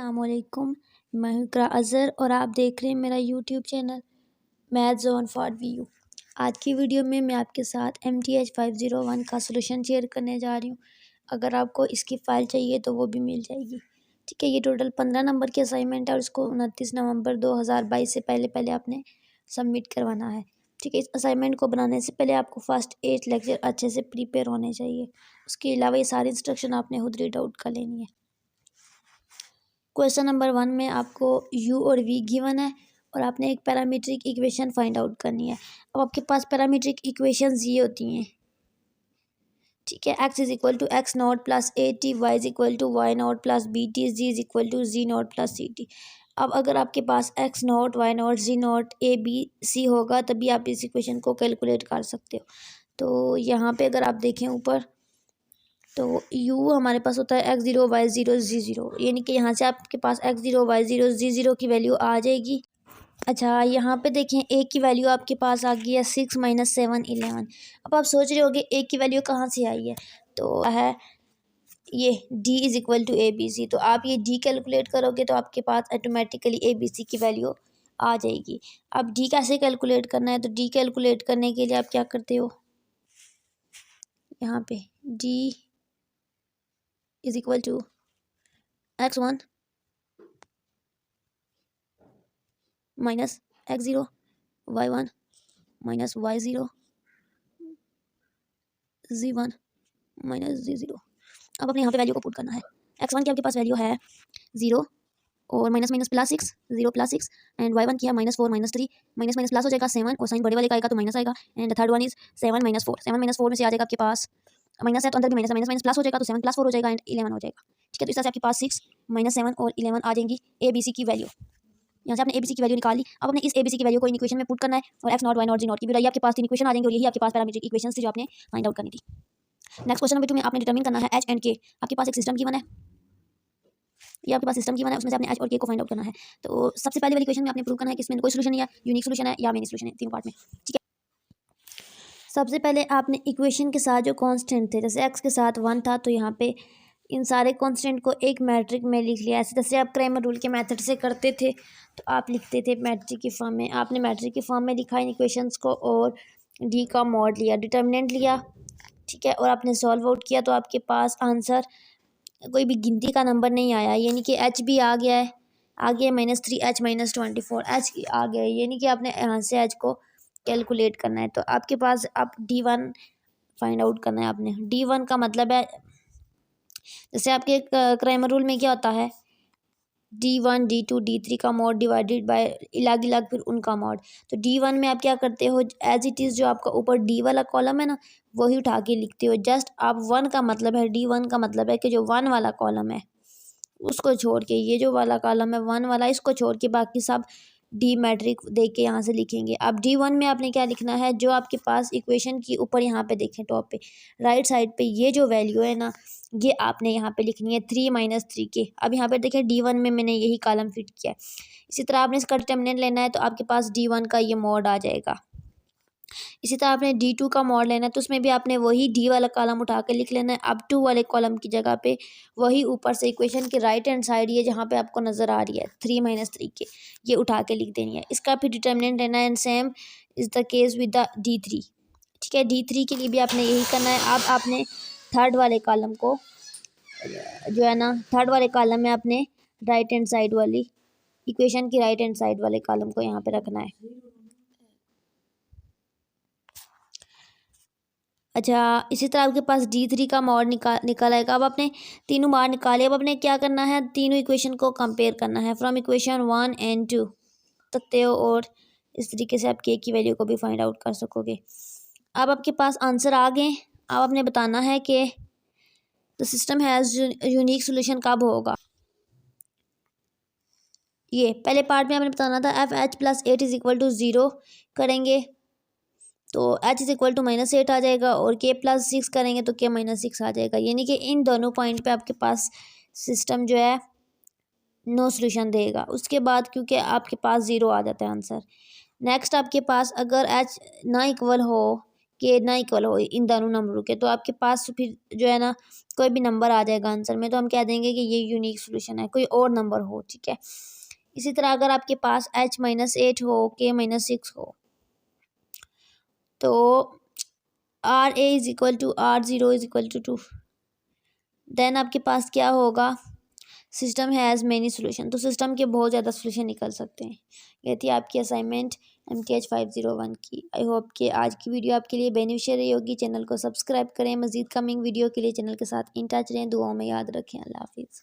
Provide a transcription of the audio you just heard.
अस्सलामुअलैकुम। मैं हूँ इकरा अज़हर और आप देख रहे हैं मेरा YouTube channel math zone for we you. आज की वीडियो में मैं आपके साथ MTH 501 का सलूशन शेयर करने जा रही हूँ। अगर आपको इसकी फ़ाइल चाहिए तो वो भी मिल जाएगी। ठीक है, ये टोटल 15 नंबर की असाइनमेंट है और इसको 29 नवंबर 2022 से पहले आपने सबमिट करवाना है। ठीक है, इस असाइनमेंट को बनाने से पहले आपको फर्स्ट 8 लेक्चर अच्छे से प्रिपेयर होने चाहिए। उसके अलावा ये सारी इंस्ट्रक्शन आपने खुद रीड आउट कर लेनी है। क्वेश्चन नंबर 1 में आपको u और v गिवन है और आपने एक पैरामीट्रिक इक्वेशन फाइंड आउट करनी है। अब आपके पास पैरामीट्रिक इक्वेशंस ये होती हैं। ठीक है, x is equal to x naught plus a t, y is equal to y naught plus b t, z is equal to z naught plus c t. अब अगर आपके पास x naught, y naught, z naught, a B c होगा तभी आप इस equation को calculate कर सकते हो। तो यहाँ पे अगर आप देखें ऊपर तो u हमारे पास होता है x0 y0 z0, यानी कि यहाँ से आपके पास x0 y0 z0 की वैल्यू आ जाएगी। अच्छा, यहाँ पे देखें a की वैल्यू आपके पास आ गई है 6 - 7 11। अब आप सोच रहे होगे a की वैल्यू कहाँ से आई है, तो है ये d is equal to A B C. तो आप ये d कैलकुलेट करोगे तो आपके पास ऑटोमेटिकली ए बी सी की वैल्यू आ जाएगी। अब d कैसे कैलकुलेट करना है, तो d कैलकुलेट करने के लिए आप क्या करते हो, यहाँ पे d is equal to x1 minus x0, y1 minus y0, z1 minus z0। अब अपने यहाँ पे वैल्यू को पुट करना है। x1 की आपके पास वैल्यू है 0 और minus minus plus 6, 0 plus 6, and y1 की है -4 -3, माइनस माइनस प्लस हो जाएगा 7 और साइन बड़े वाले का आएगा तो माइनस आएगा, एंड थर्ड वन इज 7 - 4। 7 - 4 में से आ जाएगा आपके पास माइनस है तो अंदर भी माइनस, माइनस माइनस प्लस हो जाएगा तो 7 + 4 हो जाएगा एंड 11 हो जाएगा। ठीक है, तो इस तरह से आपके पास 6 - 7 और 11 आ जाएंगी ए बी सी की वैल्यू। यहाँ से आपने एबीसी की वैल्यू निकाल ली। अब अपने इस एबीसी की वैल्यू को इन इक्वेशन में पुट करना है और x naught, y naught, z naught की भी आपके पास 3 इक्वेशन आ जाएंगे और यही आपके पास पैरामीट्रिक इक्वेशन थी जो आपने फाइंड आउट करनी थी। नेक्स्ट क्वेश्चन नंबर 2 में आपने डिटरमिन करना है एच एंड के। आपके पास एक सिस्टम गिवन है, ये आपके पास सिस्टम गिवन है, उसमें से आपने एच और के को फाइंड आउट करना है। तो सबसे पहले वाली इक्वेशन में आपने प्रूव करना है कि इसमें कोई सोल्यूशन है या यूनिक सोल्यूशन है या मेनी सोल्यूशन है, तीनों पार्ट में। ठीक है, सबसे पहले आपने इक्वेशन के साथ जो कॉन्स्टेंट थे, जैसे एक्स के साथ 1 था तो यहाँ पे इन सारे कांस्टेंट को एक मैट्रिक में लिख लिया। ऐसे जैसे आप क्रैमर रूल के मेथड से करते थे तो आप लिखते थे मैट्रिक की फॉर्म में। आपने मैट्रिक की फॉर्म में लिखा इन इक्वेशंस को और डी का मॉड लिया, डिटर्मिनेंट लिया। ठीक है, और आपने सॉल्व आउट किया तो आपके पास आंसर कोई भी गिनती का नंबर नहीं आया, यानी कि एच भी आ गया है, आ गया -3h - 24 एच आ गया है, यानी कि आपने यहाँ से एच को कैलकुलेट करना है। तो आपके पास आप D1 फाइंड आउट करना है। आपने D1 का मतलब है, जैसे आपके क्रैमर रूल में क्या होता है, D1 D2 D3 का मॉड डिवाइडेड बाय अलग अलग फिर उनका मॉड। तो D1 में आप क्या करते हो, एज इट इज़ जो आपका ऊपर D वाला कॉलम है ना वही उठा के लिखते हो। जस्ट आप 1 का मतलब है, D1 का मतलब है कि जो 1 वाला कॉलम है उसको छोड़ के, ये जो वाला कॉलम है 1 वाला, इसको छोड़ के बाकी सब डी मैट्रिक देख के यहाँ से लिखेंगे। अब D1 में आपने क्या लिखना है, जो आपके पास इक्वेशन की ऊपर यहाँ पे देखें टॉप पे राइट साइड पे ये जो वैल्यू है ना ये आपने यहाँ पे लिखनी है 3 - 3 के। अब यहाँ पे देखें D1 में मैंने यही कॉलम फिट किया है। इसी तरह आपने इसका डिटर्मिनेंट लेना है तो आपके पास D1 का ये मॉड आ जाएगा। इसी तरह आपने D2 का मॉड लेना है तो उसमें भी आपने वही D वाला कॉलम उठा के लिख लेना है। अब 2 वाले कॉलम की जगह पे वही ऊपर से इक्वेशन के राइट हैंड साइड ये जहाँ पे आपको नज़र आ रही है 3 - 3 के, ये उठा के लिख देनी है। इसका फिर डिटर्मिनेंट लेना है and same is the case with the D3। ठीक है, D3 के लिए भी आपने यही करना है। अब आपने थर्ड वाले कॉलम को जो है ना, थर्ड वाले कॉलम में आपने राइट हैंड साइड वाली इक्वेशन की राइट हैंड साइड वाले कॉलम को यहाँ पे रखना है। अच्छा, इसी तरह आपके पास D3 का मॉड निकाल आएगा। अब आपने तीनों बाहर निकाले। अब आपने क्या करना है, तीनों इक्वेशन को कंपेयर करना है फ्रॉम इक्वेशन 1 एंड 2 सकते हो और इस तरीके से आप के की वैल्यू को भी फाइंड आउट कर सकोगे। अब आपके पास आंसर आ गए। अब आपने बताना है कि the system has unique solution कब होगा। ये पहले पार्ट में आपने बताना था FH + 8 इज इक्वल टू 0 करेंगे तो h इज इक्वल टू -8 आ जाएगा और k + 6 करेंगे तो k - 6 आ जाएगा, यानी कि इन दोनों पॉइंट पे आपके पास सिस्टम जो है नो सोल्यूशन देगा। उसके बाद क्योंकि आपके पास 0 आ जाता है आंसर। नेक्स्ट आपके पास अगर h ना इक्वल हो कि ना इक्वल हो इन दोनों नंबरों के, तो आपके पास फिर जो है ना कोई भी नंबर आ जाएगा आंसर में, तो हम कह देंगे कि ये यूनिक सोल्यूशन है, कोई और नंबर हो, ठीक है। इसी तरह अगर आपके पास h-8 हो, k-6 हो, तो RA = R0 = 2, देन आपके पास क्या होगा, सिस्टम हैज़ मेनी सोल्यूशन, तो सिस्टम के बहुत ज़्यादा सोल्यूशन निकल सकते हैं। ये थी आपकी असाइनमेंट MTH 501 की। आई होप कि आज की वीडियो आपके लिए बेनिफिशियल रही होगी। चैनल को सब्सक्राइब करें, मज़ीद कमिंग वीडियो के लिए चैनल के साथ इन टच रहें, दुआओं में याद रखें। अल्लाह हाफिज़।